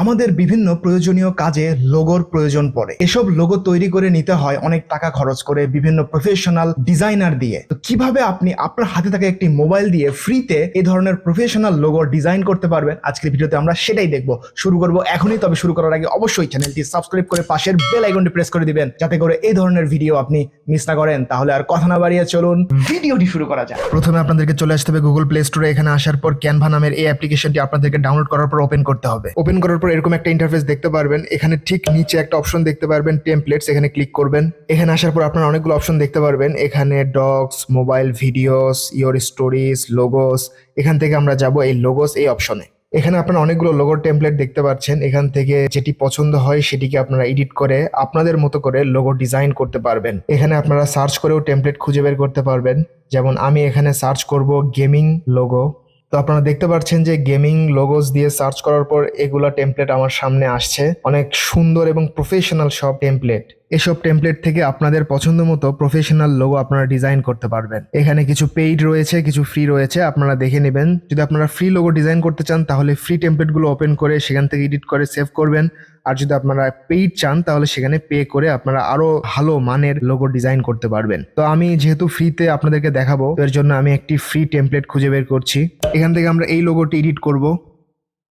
আমাদের বিভিন্ন প্রয়োজনীয় কাজে লোগোর প্রয়োজন পড়ে। এসব লোগো তৈরি করে নিতে হয় অনেক টাকা খরচ করে বিভিন্ন প্রফেশনাল ডিজাইনার দিয়ে। তো কিভাবে আপনি আপনার হাতে থাকা একটি মোবাইল দিয়ে ফ্রিতে এই ধরনের প্রফেশনাল লোগো ডিজাইন করতে পারবেন, আজকের ভিডিওতে আমরা সেটাই দেখব। শুরু করব এখনই। তবে শুরু করার আগে অবশ্যই চ্যানেলটি সাবস্ক্রাইব করে পাশের বেল আইকনটি প্রেস করে দিবেন, যাতে করে এই ধরনের ভিডিও আপনি মিস না করেন। তাহলে আর কথা না বাড়িয়ে চলুন ভিডিওটি শুরু করা যাক। প্রথমে আপনাদেরকে চলে আসতে হবে গুগল প্লে স্টোরে। এখানে আসার পর ক্যানভা নামের এই অ্যাপ্লিকেশনটি আপনাদেরকে ডাউনলোড করার পর ওপেন করতে হবে। ওপেন করার পর এরকম একটা ইন্টারফেস দেখতে পারবেন। এখানে ঠিক নিচে একটা অপশন দেখতে পারবেন টেমপ্লেটস, এখানে ক্লিক করবেন। এখানে আসার পর আপনারা অনেকগুলো অপশন দেখতে পারবেন। এখানে Docs, mobile videos, your stories, logos. এখান থেকে আমরা যাব এই লোগোস এই অপশনে। এখানে আপনারা অনেকগুলো লোগোর টেমপ্লেট দেখতে পাচ্ছেন। এখান থেকে যেটি পছন্দ হয় সেটিকে আপনারা এডিট করে আপনাদের মতো করে লোগো ডিজাইন করতে পারবেন। এখানে আপনারা সার্চ করেও টেমপ্লেট খুঁজে বের করতে পারবেন। যেমন আমি এখানে সার্চ করব গেমিং লোগো। তো আপনারা দেখতে পাচ্ছেন যে গেমিং লোগোস দিয়ে সার্চ করার পর এগুলা টেমপ্লেট আমার সামনে আসছে। অনেক সুন্দর এবং প্রফেশনাল সব টেমপ্লেট। এসব টেমপ্লেট থেকে আপনাদের পছন্দ মতো প্রফেশনাল লোগো আপনারা ডিজাইন করতে পারবেন। এখানে কিছু পেইড রয়েছে, কিছু ফ্রি রয়েছে, আপনারা দেখে নেবেন। যদি আপনারা ফ্রি লোগো ডিজাইন করতে চান তাহলে ফ্রি টেমপ্লেটগুলো ওপেন করে সেখান থেকে এডিট করে সেভ করবেন। আর যদি আপনারা পেইড চান তাহলে সেখানে পে করে আপনারা আরো ভালো মানের লোগো ডিজাইন করতে পারবেন। তো আমি যেহেতু ফ্রিতে আপনাদেরকে দেখাবো, এর জন্য আমি একটি ফ্রি টেমপ্লেট খুঁজে বের করছি। এখান থেকে আমরা এই লোগোটি এডিট করব।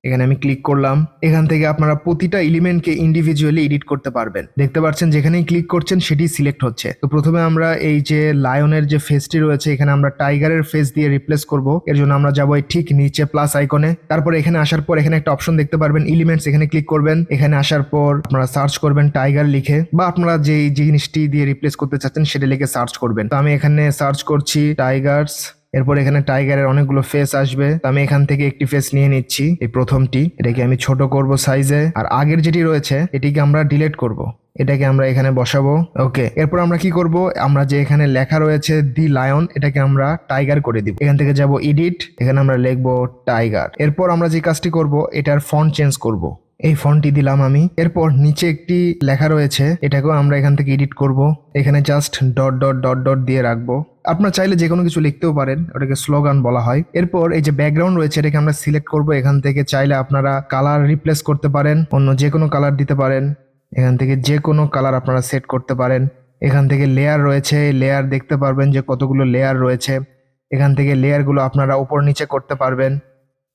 এখানে আমি ক্লিক করলাম। এখান থেকে আপনারা প্রতিটা এলিমেন্টকে ইন্ডিভিজুয়ালি এডিট করতে পারবেন। দেখতে পাচ্ছেন যেখানেই ক্লিক করছেন সেটি সিলেক্ট হচ্ছে। তো প্রথমে আমরা এই যে লায়নের যে ফেসটি রয়েছে এখানে আমরা টাইগারের ফেস দিয়ে রিপ্লেস করব। এর জন্য আমরা যাবো ঠিক নিচে প্লাস আইকনে। তারপর এখানে আসার পর এখানে একটা অপশন দেখতে পারবেন এলিমেন্টস, এখানে ক্লিক করবেন। এখানে আসার পর আপনারা সার্চ করবেন টাইগার লিখে, বা আপনারা যে জিনিসটি দিয়ে রিপ্লেস করতে চাচ্ছেন সেটা লিখে সার্চ করবেন। তো আমি এখানে সার্চ করছি টাইগার্স। এরপর এখানে টাইগারের অনেকগুলো ফেস আসবে। তো আমি এখান থেকে একটি ফেস নিয়ে নিচ্ছি, এই প্রথমটি। এটাকে আমি ছোট করব সাইজে। আর আগের যেটি রয়েছে এটিকে আমরা ডিলিট করব। এটাকে আমরা এখানে বসাবো। ওকে, এরপর আমরা কি করব, আমরা যে এখানে লেখা রয়েছে দি লায়ন, এটাকে আমরা টাইগার করে দিব। এখান থেকে যাব এডিট, এখানে আমরা লিখবো টাইগার। এরপর আমরা যে কাজটি করব, এটার ফন্ট চেঞ্জ করব। এই ফন্টটি দিলাম আমি। এরপর নিচে একটি লেখা রয়েছে, এটাকেও আমরা এখান থেকে এডিট করব। এখানে just dot dot dot dot দিয়ে রাখবো। আপনারা চাইলে যে কোনো কিছু লিখতেও পারেন, ওটাকে স্লোগান বলা হয়। এরপর এই যে ব্যাকগ্রাউন্ড রয়েছে এটাকে আমরা সিলেক্ট করব। এখান থেকে চাইলে আপনারা কালার রিপ্লেস করতে পারেন, অন্য যে কোনো কালার দিতে পারেন। এখান থেকে যে কোনো কালার আপনারা সেট করতে পারেন। এখান থেকে লেয়ার রয়েছে, লেয়ার দেখতে পারবেন যে কতগুলো লেয়ার রয়েছে। এখান থেকে লেয়ারগুলো আপনারা উপর নিচে করতে পারবেন।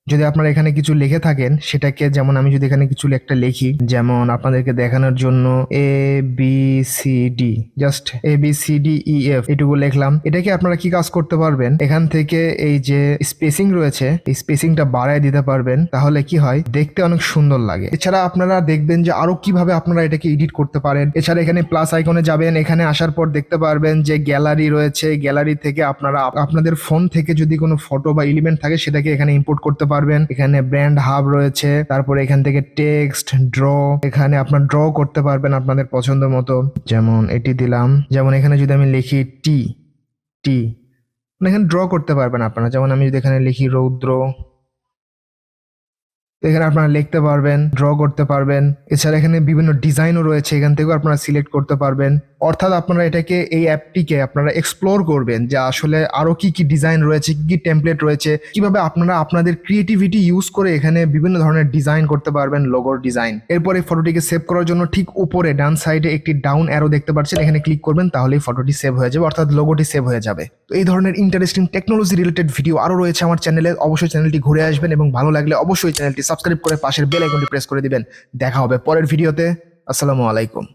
যদি আপনারা এখানে কিছু লিখে থাকেন সেটাকে, যেমন আমি যদি এখানে কিছু একটা লিখি, যেমন আপনাদেরকে দেখানোর জন্য ABCD, জাস্ট ABCDEF এটুকু লিখলাম। এটাকে আপনারা কি কাজ করতে পারবেন, এখান থেকে এই যে স্পেসিং রয়েছে এই স্পেসিংটা বাড়ায় দিতে পারবেন। তাহলে কি হয়, দেখতে অনেক সুন্দর লাগে। এছাড়া আপনারা দেখবেন যে আরো কিভাবে আপনারা এটাকে এডিট করতে পারেন। এছাড়া এখানে প্লাস আইকনে যাবেন, এখানে আসার পর দেখতে পারবেন যে গ্যালারি রয়েছে। গ্যালারি থেকে আপনারা আপনাদের ফোন থেকে যদি কোনো ফটো বা এলিমেন্ট থাকে সেটাকে এখানে ইম্পোর্ট করতে পারবেন। এখানে ব্র্যান্ড হাব রয়েছে, তারপরে এখান থেকে টেক্সট, ড্র, এখানে আপনার ড্র করতে পারবেন আপনাদের পছন্দ মতো। যেমন এটি দিলাম, যেমন এখানে যদি আমি লিখি টি টি, এখানে ড্র করতে পারবেন আপনারা। যেমন আমি যদি এখানে লিখি রৌদ্র, এখানে আপনারা লিখতে পারবেন, ড্র করতে পারবেন। এছাড়া এখানে বিভিন্ন ডিজাইনও রয়েছে, এখান থেকেও আপনারা সিলেক্ট করতে পারবেন। অর্থাৎ আপনারা এটাকে, এই অ্যাপটিকে আপনারা এক্সপ্লোর করবেন যে আসলে আরো কি কি ডিজাইন রয়েছে, কি কি টেমপ্লেট রয়েছে, কিভাবে আপনারা আপনাদের ক্রিয়েটিভিটি ইউজ করে এখানে বিভিন্ন ধরনের ডিজাইন করতে পারবেন, লোগোর ডিজাইন। এরপরে ফটোটিকে সেভ করার জন্য ঠিক উপরে ডান সাইডে একটি ডাউন অ্যারো দেখতে পাচ্ছেন, এখানে ক্লিক করবেন, তাহলেই ফটোটি সেভ হয়ে যাবে, অর্থাৎ লোগোটি সেভ হয়ে যাবে। তো এই ধরনের ইন্টারেস্টিং টেকনোলজি রিলেটেড ভিডিও আরো রয়েছে আমার চ্যানেলে। অবশ্যই চ্যানেলটি ঘুরে আসবেন এবং ভালো লাগলে অবশ্যই চ্যানেলটি সাবস্ক্রাইব করে পাশের বেল আইকনটি প্রেস করে দিবেন। দেখা হবে পরের ভিডিওতে। আসসালামু আলাইকুম।